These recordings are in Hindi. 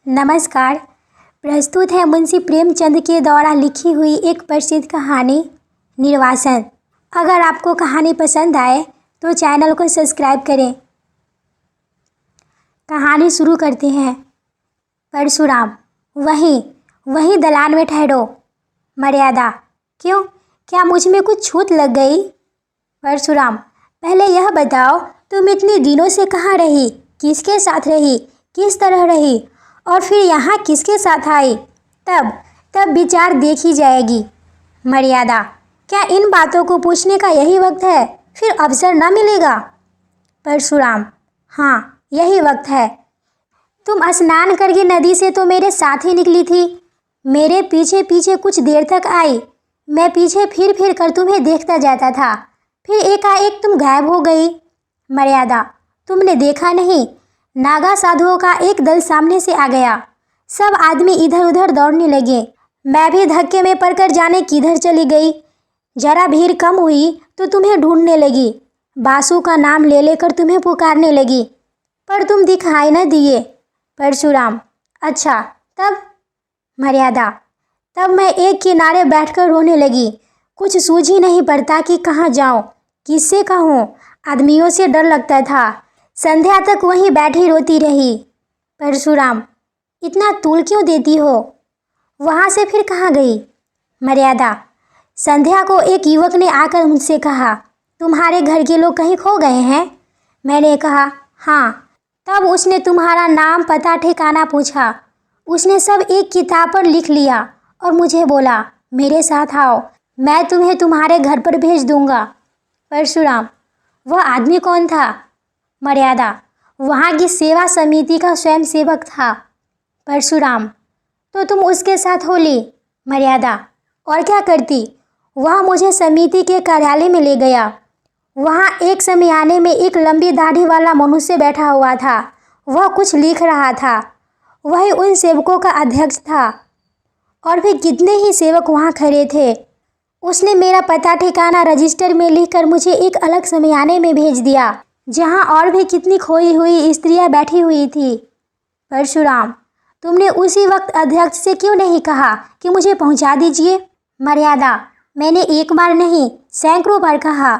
नमस्कार। प्रस्तुत है मुंशी प्रेमचंद के द्वारा लिखी हुई एक प्रसिद्ध कहानी निर्वासन। अगर आपको कहानी पसंद आए तो चैनल को सब्सक्राइब करें। कहानी शुरू करते हैं। परशुराम, वहीं दलान में ठहरो। मर्यादा, क्यों, क्या मुझ में कुछ छूत लग गई? परशुराम, पहले यह बताओ, तुम इतने दिनों से कहाँ रही, किसके साथ रही, किस तरह रही और फिर यहाँ किसके साथ आई? तब विचार देखी जाएगी। मर्यादा, क्या इन बातों को पूछने का यही वक्त है? फिर अवसर न मिलेगा? परशुराम, हाँ, यही वक्त है। तुम स्नान करके नदी से तो मेरे साथ ही निकली थी। मेरे पीछे पीछे कुछ देर तक आई। मैं पीछे फिर कर तुम्हें देखता जाता था। फिर एकाएक तुम गायब हो गई। मर्यादा, तुमने देखा नहीं, नागा साधुओं का एक दल सामने से आ गया। सब आदमी इधर उधर दौड़ने लगे। मैं भी धक्के में पड़कर जाने किधर चली गई। जरा भीड़ कम हुई तो तुम्हें ढूंढने लगी। बासु का नाम ले लेकर तुम्हें पुकारने लगी, पर तुम दिखाई न दिए। परशुराम, अच्छा, तब? मर्यादा, तब मैं एक किनारे बैठकर रोने लगी। कुछ सूझ ही नहीं पड़ता कि कहाँ जाऊँ, किससे कहूँ। आदमियों से डर लगता था। संध्या तक वहीं बैठी रोती रही। परशुराम, इतना तूल क्यों देती हो? वहाँ से फिर कहाँ गई? मर्यादा, संध्या को एक युवक ने आकर मुझसे कहा, तुम्हारे घर के लोग कहीं खो गए हैं? मैंने कहा, हाँ। तब उसने तुम्हारा नाम, पता, ठिकाना पूछा। उसने सब एक किताब पर लिख लिया और मुझे बोला, मेरे साथ आओ, मैं तुम्हें तुम्हारे घर पर भेज दूंगा। परशुराम, वह आदमी कौन था? मर्यादा, वहाँ की सेवा समिति का स्वयं सेवक था। परशुराम, तो तुम उसके साथ हो ली? मर्यादा, और क्या करती? वह मुझे समिति के कार्यालय में ले गया। वहाँ एक शमियाने में एक लंबी दाढ़ी वाला मनुष्य बैठा हुआ था। वह कुछ लिख रहा था। वही उन सेवकों का अध्यक्ष था और भी कितने ही सेवक वहाँ खड़े थे। उसने मेरा पता ठिकाना रजिस्टर में लिखकर मुझे एक अलग शमियाने में भेज दिया, जहाँ और भी कितनी खोई हुई स्त्रियाँ बैठी हुई थी। परशुराम, तुमने उसी वक्त अध्यक्ष से क्यों नहीं कहा कि मुझे पहुँचा दीजिए? मर्यादा, मैंने एक बार नहीं, सैकड़ों बार कहा,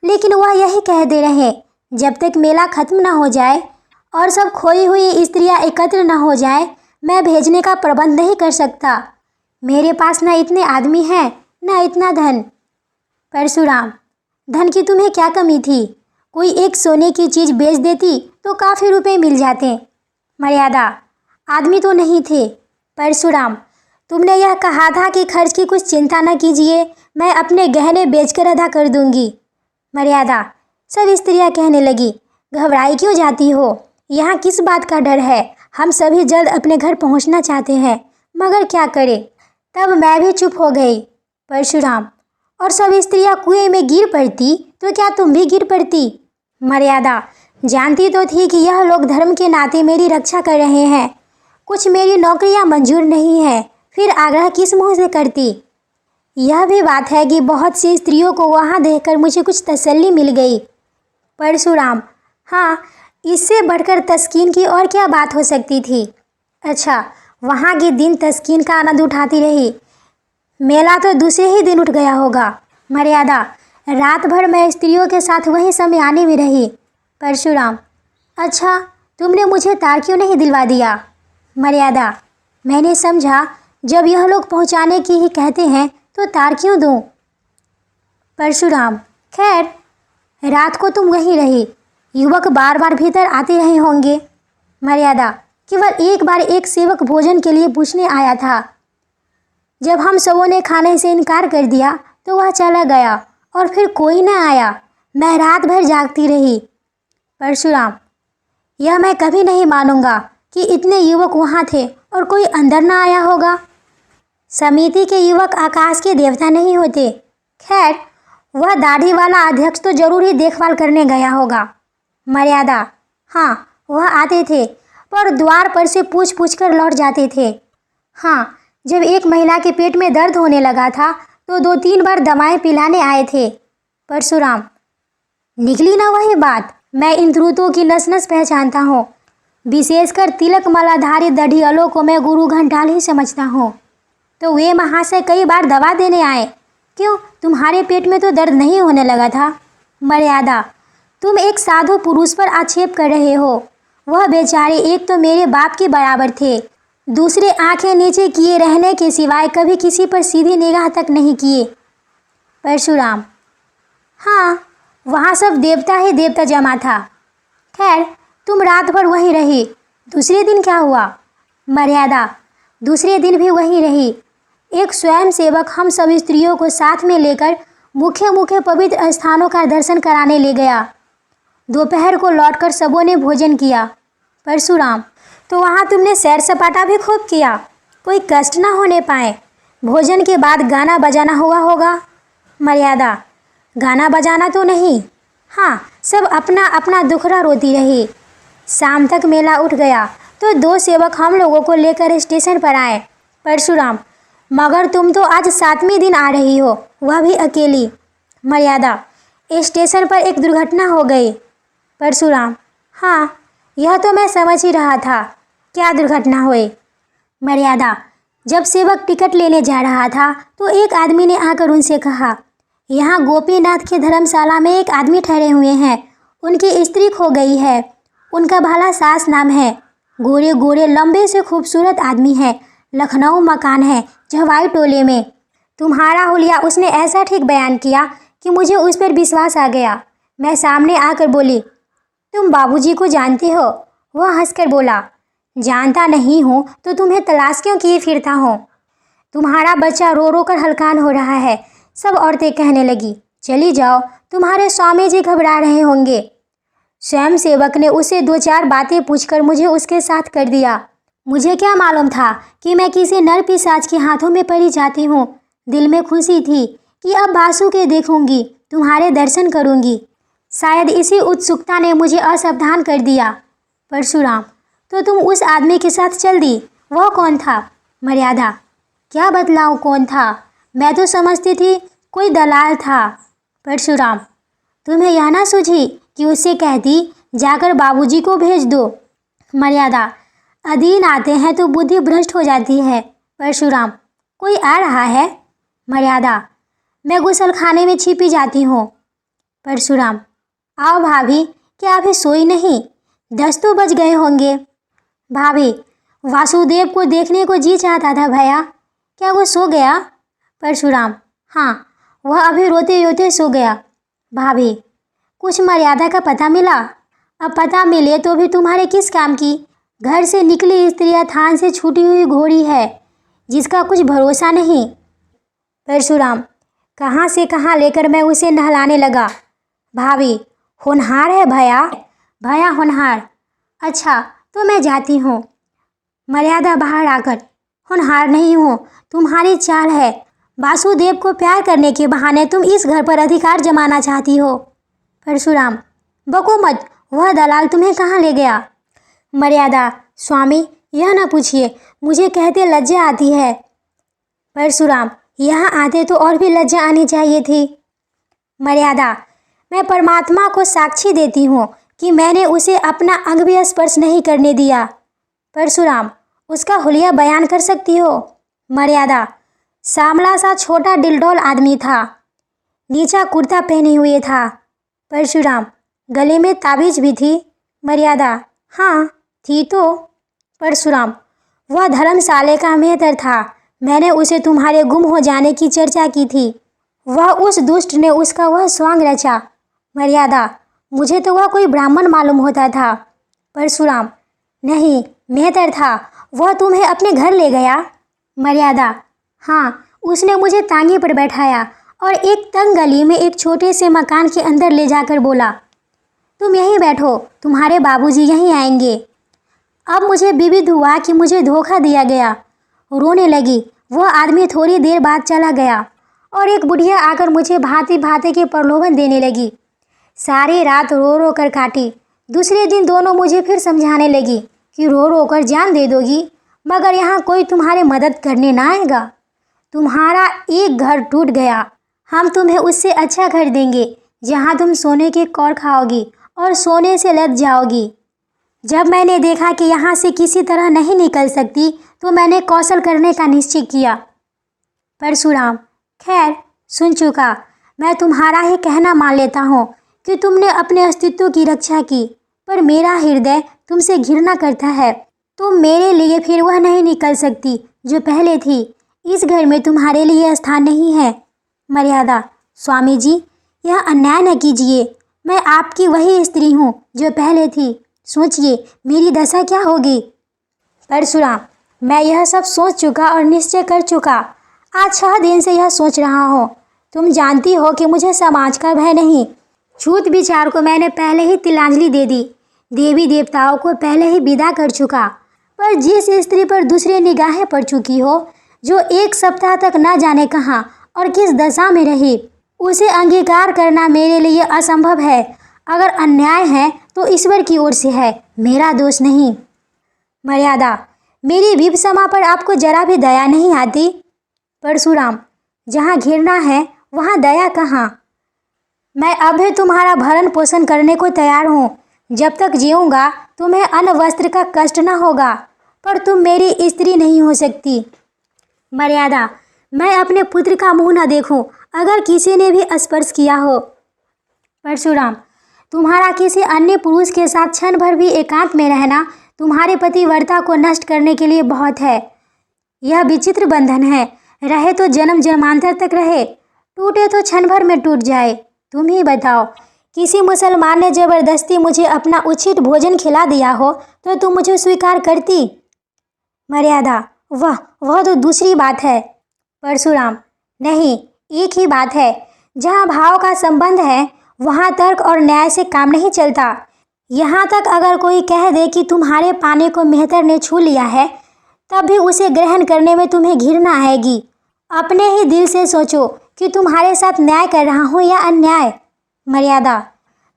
लेकिन वह यही कहते रहे, जब तक मेला खत्म न हो जाए और सब खोई हुई स्त्रियाँ एकत्र न हो जाए, मैं भेजने का प्रबंध नहीं कर सकता। मेरे पास न इतने आदमी हैं, न इतना धन। परशुराम, धन की तुम्हें क्या कमी थी? कोई एक सोने की चीज़ बेच देती तो काफ़ी रुपए मिल जाते। मर्यादा, आदमी तो नहीं थे। परशुराम, तुमने यह कहा था कि खर्च की कुछ चिंता न कीजिए, मैं अपने गहने बेचकर अदा कर दूंगी। मर्यादा, सब स्त्रियां कहने लगी, घबराई क्यों जाती हो? यहाँ किस बात का डर है? हम सभी जल्द अपने घर पहुँचना चाहते हैं, मगर क्या करें? तब मैं भी चुप हो गई। परशुराम, और सब स्त्रियां कुएं में गिर पड़ती तो क्या तुम भी गिर पड़ती? मर्यादा, जानती तो थी कि यह लोग धर्म के नाते मेरी रक्षा कर रहे हैं। कुछ मेरी नौकरियां मंजूर नहीं है, फिर आग्रह किस मुंह से करती? यह भी बात है कि बहुत सी स्त्रियों को वहां देखकर मुझे कुछ तसल्ली मिल गई। परशुराम, हाँ, इससे बढ़कर तस्कीन की और क्या बात हो सकती थी? अच्छा, वहाँ के दिन तस्कीन का आनंद उठाती रही। मेला तो दूसरे ही दिन उठ गया होगा। मर्यादा, रात भर मैं स्त्रियों के साथ वहीं शमियाने में रही। परशुराम, अच्छा, तुमने मुझे तार क्यों नहीं दिलवा दिया? मर्यादा, मैंने समझा जब यह लोग पहुंचाने की ही कहते हैं तो तार क्यों दूं? परशुराम, खैर, रात को तुम वहीं रही, युवक बार बार भीतर आते रहे होंगे। मर्यादा, केवल एक बार एक सेवक भोजन के लिए पूछने आया था। जब हम सबों ने खाने से इनकार कर दिया तो वह चला गया और फिर कोई न आया। मैं रात भर जागती रही। परशुराम, यह मैं कभी नहीं मानूंगा कि इतने युवक वहाँ थे और कोई अंदर न आया होगा। समिति के युवक आकाश के देवता नहीं होते। खैर, वह दाढ़ी वाला अध्यक्ष तो जरूर ही देखभाल करने गया होगा। मर्यादा, हाँ, वह आते थे, पर द्वार पर से पूछ कर लौट जाते थे। हाँ, जब एक महिला के पेट में दर्द होने लगा था तो 2-3 बार दवाएं पिलाने आए थे। परशुराम, निकली ना वही बात, मैं इन द्रुतों की नस नस पहचानता हूँ। विशेषकर तिलक मालाधारी दढ़ियलों को मैं गुरु घंटाल ही समझता हूँ। तो वे महाशय कई बार दवा देने आए, क्यों तुम्हारे पेट में तो दर्द नहीं होने लगा था? मर्यादा, तुम एक साधु पुरुष पर आक्षेप कर रहे हो। वह बेचारे एक तो मेरे बाप के बराबर थे, दूसरे आंखें नीचे किए रहने के सिवाय कभी किसी पर सीधी निगाह तक नहीं किए। परशुराम, हाँ, वहाँ सब देवता ही देवता जमा था। खैर, तुम रात भर वहीं रही, दूसरे दिन क्या हुआ? मर्यादा, दूसरे दिन भी वहीं रही। एक स्वयं सेवक हम सब स्त्रियों को साथ में लेकर मुख्य मुख्य पवित्र स्थानों का दर्शन कराने ले गया। दोपहर को लौटकर सबों ने भोजन किया। परशुराम, तो वहाँ तुमने सैर सपाटा भी खूब किया, कोई कष्ट ना होने पाए। भोजन के बाद गाना बजाना हुआ होगा। मर्यादा, गाना बजाना तो नहीं, हाँ, सब अपना अपना दुखड़ा रोती रही। शाम तक मेला उठ गया तो 2 सेवक हम लोगों को लेकर स्टेशन पर आए। परशुराम, मगर तुम तो आज 7वें दिन आ रही हो, वह भी अकेली। मर्यादा, स्टेशन पर एक दुर्घटना हो गई। परशुराम, हाँ, यह तो मैं समझ ही रहा था। क्या दुर्घटना हुई? मर्यादा, जब सेवक टिकट लेने जा रहा था तो एक आदमी ने आकर उनसे कहा, यहाँ गोपीनाथ के धर्मशाला में एक आदमी ठहरे हुए हैं, उनकी स्त्री खो गई है। उनका भाला सास नाम है, गोरे गोरे लंबे से खूबसूरत आदमी है, लखनऊ मकान है, जहवाई टोले में। तुम्हारा हुलिया उसने ऐसा ठीक बयान किया कि मुझे उस पर विश्वास आ गया। मैं सामने आकर बोली, तुम बाबूजी को जानते हो? वह हंसकर बोला, जानता नहीं हूँ तो तुम्हें तलाश क्यों किए फिरता हूँ? तुम्हारा बच्चा रो रो कर हलकान हो रहा है। सब औरतें कहने लगी, चली जाओ, तुम्हारे स्वामी जी घबरा रहे होंगे। स्वयं सेवक ने उसे 2-4 बातें पूछकर मुझे उसके साथ कर दिया। मुझे क्या मालूम था कि मैं किसी नर पिशाच के हाथों में पड़ी जाती हूँ। दिल में खुशी थी कि अब बासु के देखूंगी, तुम्हारे दर्शन करूंगी। शायद इसी उत्सुकता ने मुझे असावधान कर दिया। परशुराम, तो तुम उस आदमी के साथ चल दी, वह कौन था? मर्यादा, क्या बतलाऊं कौन था? मैं तो समझती थी कोई दलाल था। परशुराम, तुम्हें यह ना सूझी कि उससे कहती जाकर बाबूजी को भेज दो? मर्यादा, अधीन आते हैं तो बुद्धि भ्रष्ट हो जाती है। परशुराम, कोई आ रहा है? मर्यादा, मैं गुसलखाने में छिपी जाती हूँ। परशुराम, आओ भाभी, क्या अभी सोई नहीं? 10 तो बज गए होंगे। भाभी, वासुदेव को देखने को जी चाहता था भैया, क्या वो सो गया? परशुराम, हाँ, वह अभी रोते रोते सो गया। भाभी, कुछ मर्यादा का पता मिला? अब पता मिले तो भी तुम्हारे किस काम की? घर से निकली स्त्रियाँ थान से छूटी हुई घोड़ी है, जिसका कुछ भरोसा नहीं। परशुराम, कहाँ से कहाँ लेकर मैं उसे नहलाने लगा। भाभी, होनहार है भैया, भैया होनहार। अच्छा, तो मैं जाती हूँ। मर्यादा बाहर आकर, होनहार नहीं हूँ, तुम्हारी चाल है। वासुदेव को प्यार करने के बहाने तुम इस घर पर अधिकार जमाना चाहती हो। परशुराम, बको मत, वह दलाल तुम्हें कहाँ ले गया? मर्यादा, स्वामी, यह ना पूछिए, मुझे कहते लज्जा आती है। परशुराम, यहाँ आते तो और भी लज्जा आनी चाहिए थी। मर्यादा, मैं परमात्मा को साक्षी देती हूँ कि मैंने उसे अपना अंग भी स्पर्श नहीं करने दिया। परशुराम, उसका हुलिया बयान कर सकती हो? मर्यादा, सांवला सा छोटा डिलडोल आदमी था, नीचा कुर्ता पहने हुए था। परशुराम, गले में ताबीज भी थी? मर्यादा, हाँ, थी तो। परशुराम, वह धर्मशाले का मेहतर था, मैंने उसे तुम्हारे गुम हो जाने की चर्चा की थी। वह उस दुष्ट ने उसका वह स्वांग रचा। मर्यादा, मुझे तो वह कोई ब्राह्मण मालूम होता था। परशुराम, नहीं, मेहतर था, वह तुम्हें अपने घर ले गया? मर्यादा, हाँ, उसने मुझे तांगे पर बैठाया और एक तंग गली में एक छोटे से मकान के अंदर ले जाकर बोला, तुम यहीं बैठो, तुम्हारे बाबूजी यहीं आएंगे। अब मुझे विविध हुआ कि मुझे धोखा दिया गया। रोने लगी। वह आदमी थोड़ी देर बाद चला गया और एक बुढ़िया आकर मुझे भांति भांति के प्रलोभन देने लगी। सारी रात रो रो कर काटी। दूसरे दिन दोनों मुझे फिर समझाने लगी कि रो रो कर जान दे दोगी, मगर यहाँ कोई तुम्हारे मदद करने ना आएगा। तुम्हारा एक घर टूट गया, हम तुम्हें उससे अच्छा घर देंगे, जहाँ तुम सोने के कौर खाओगी और सोने से लद जाओगी। जब मैंने देखा कि यहाँ से किसी तरह नहीं निकल सकती तो मैंने कौशल करने का निश्चय किया। परशुराम, खैर सुन चुका, मैं तुम्हारा ही कहना मान लेता हूँ कि तुमने अपने अस्तित्व की रक्षा की, पर मेरा हृदय तुमसे घृणा करता है। तुम मेरे लिए फिर वह नहीं निकल सकती जो पहले थी। इस घर में तुम्हारे लिए स्थान नहीं है। मर्यादा, स्वामी जी, यह अन्याय न कीजिए। मैं आपकी वही स्त्री हूँ जो पहले थी। सोचिए मेरी दशा क्या होगी। परशुराम, मैं यह सब सोच चुका और निश्चय कर चुका। आज 6 दिन से यह सोच रहा हूँ। तुम जानती हो कि मुझे समाज का भय नहीं। छूत विचार को मैंने पहले ही तिलांजलि दे दी। देवी देवताओं को पहले ही विदा कर चुका। पर जिस स्त्री पर दूसरी निगाहें पड़ चुकी हो, जो 1 सप्ताह तक न जाने कहाँ और किस दशा में रही, उसे अंगीकार करना मेरे लिए असंभव है। अगर अन्याय है तो ईश्वर की ओर से है, मेरा दोष नहीं। मर्यादा, मेरी विपसमा पर आपको जरा भी दया नहीं आती। परशुराम, जहाँ घृणा है वहाँ दया कहाँ। मैं अब भी तुम्हारा भरण पोषण करने को तैयार हूँ। जब तक जीऊँगा तुम्हें अन्न वस्त्र का कष्ट न होगा, पर तुम मेरी स्त्री नहीं हो सकती। मर्यादा, मैं अपने पुत्र का मुंह न देखूं अगर किसी ने भी स्पर्श किया हो। परशुराम, तुम्हारा किसी अन्य पुरुष के साथ क्षण भर भी एकांत में रहना तुम्हारे पतिव्रता को नष्ट करने के लिए बहुत है। यह विचित्र बंधन है, रहे तो जन्म जन्मांतर तक रहे, टूटे तो क्षण भर में टूट जाए। तुम ही बताओ, किसी मुसलमान ने जबरदस्ती मुझे अपना उचित भोजन खिला दिया हो तो तुम मुझे स्वीकार करती। मर्यादा, वह तो दूसरी बात है। परशुराम, नहीं, एक ही बात है। जहाँ भाव का संबंध है वहाँ तर्क और न्याय से काम नहीं चलता। यहाँ तक अगर कोई कह दे कि तुम्हारे पाने को मेहतर ने छू लिया है, तब भी उसे ग्रहण करने में तुम्हें घृणा आएगी। अपने ही दिल से सोचो कि तुम्हारे साथ न्याय कर रहा हूँ या अन्याय। मर्यादा,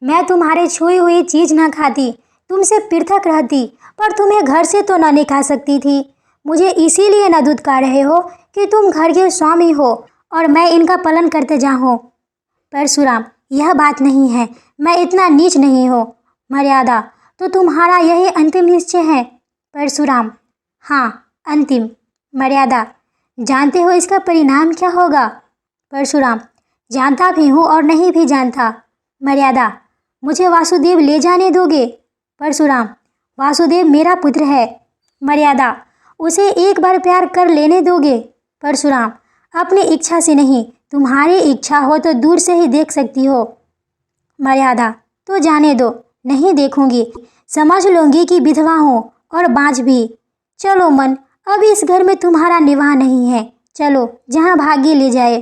मैं तुम्हारे छुई हुई चीज़ न खाती, तुमसे पृथक रहती, पर तुम्हें घर से तो न निकाल सकती थी। मुझे इसीलिए न दुत्कार रहे हो कि तुम घर के स्वामी हो और मैं इनका पालन करते जाऊँ। परशुराम, यह बात नहीं है, मैं इतना नीच नहीं हूँ। मर्यादा, तो तुम्हारा यही अंतिम निश्चय है। परशुराम, हाँ, अंतिम। मर्यादा, जानते हो इसका परिणाम क्या होगा। परशुराम, जानता भी हूँ और नहीं भी जानता। मर्यादा, मुझे वासुदेव ले जाने दोगे। परशुराम, वासुदेव मेरा पुत्र है। मर्यादा, उसे एक बार प्यार कर लेने दोगे। परशुराम, अपनी इच्छा से नहीं, तुम्हारी इच्छा हो तो दूर से ही देख सकती हो। मर्यादा, तो जाने दो, नहीं देखूंगी। समझ लूंगी कि विधवा हूँ और बाँझ भी। चलो मन, अब इस घर में तुम्हारा निवाह नहीं है। चलो जहाँ भाग्य ले जाए।